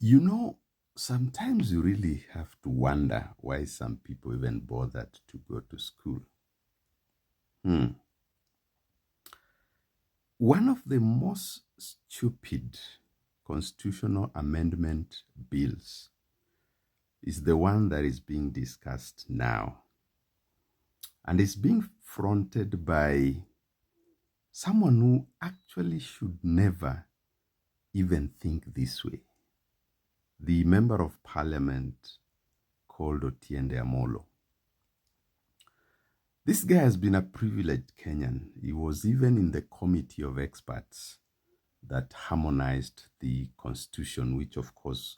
You know, sometimes you really have to wonder why some people even bothered to go to school. Hmm. One of the most stupid constitutional amendment bills is the one that is being discussed now. And it's being fronted by someone who actually should never even think this way. The member of parliament called Otiende Amolo. This guy has been a privileged Kenyan. He was even in the committee of experts that harmonized the constitution, which of course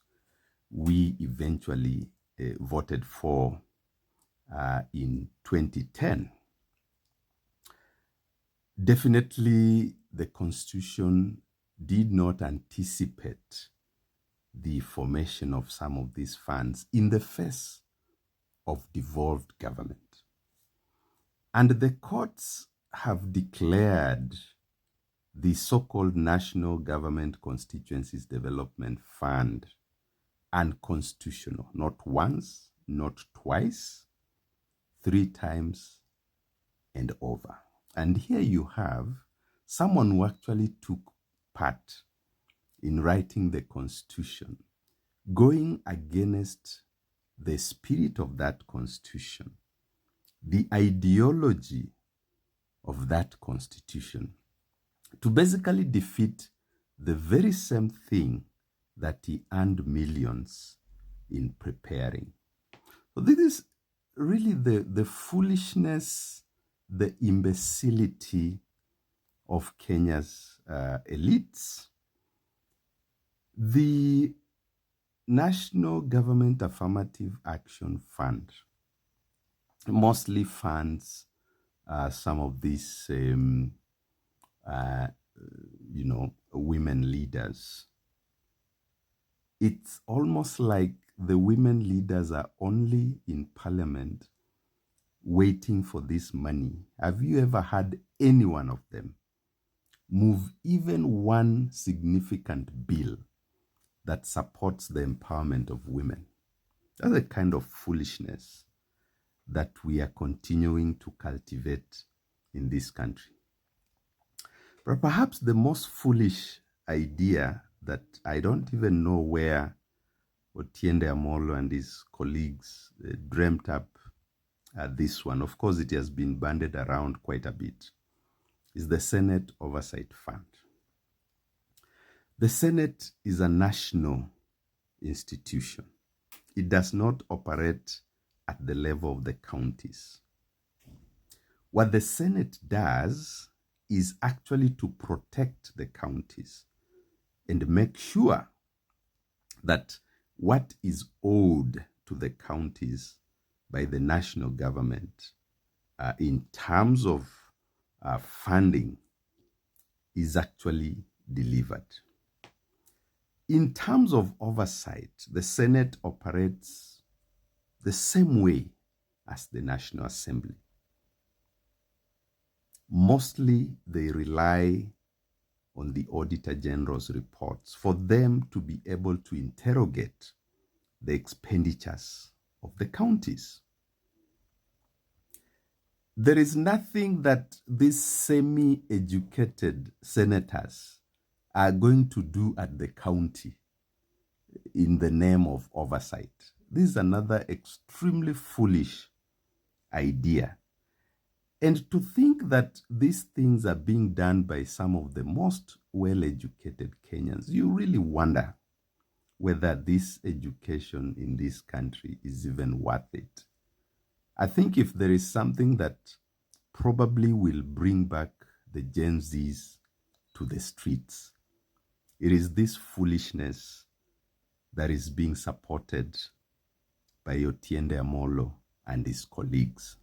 we eventually voted for in 2010. Definitely, the constitution did not anticipate the formation of some of these funds in the face of devolved government. And the courts have declared the so-called National Government Constituencies Development Fund unconstitutional, not once, not twice, three times and over. And here you have someone who actually took part in writing the constitution, going against the spirit of that constitution, the ideology of that constitution, to basically defeat the very same thing that he earned millions in preparing. So this is really the foolishness, the imbecility of Kenya's elites. The National Government Affirmative Action Fund mostly funds some of these, women leaders. It's almost like the women leaders are only in parliament waiting for this money. Have you ever had any one of them move even one significant bill that supports the empowerment of women? That's a kind of foolishness that we are continuing to cultivate in this country. But perhaps the most foolish idea that I don't even know where Otiende Amolo and his colleagues dreamt up this one, of course it has been banded around quite a bit, is the Senate Oversight Fund. The Senate is a national institution. It does not operate at the level of the counties. What the Senate does is actually to protect the counties and make sure that what is owed to the counties by the national government in terms of funding is actually delivered. In terms of oversight, the Senate operates the same way as the National Assembly. Mostly they rely on the Auditor General's reports for them to be able to interrogate the expenditures of the counties. There is nothing that these semi-educated senators are going to do at the county in the name of oversight. This is another extremely foolish idea. And to think that these things are being done by some of the most well-educated Kenyans, you really wonder whether this education in this country is even worth it. I think if there is something that probably will bring back the Gen Zs to the streets, it is this foolishness that is being supported by Otiende Amolo and his colleagues.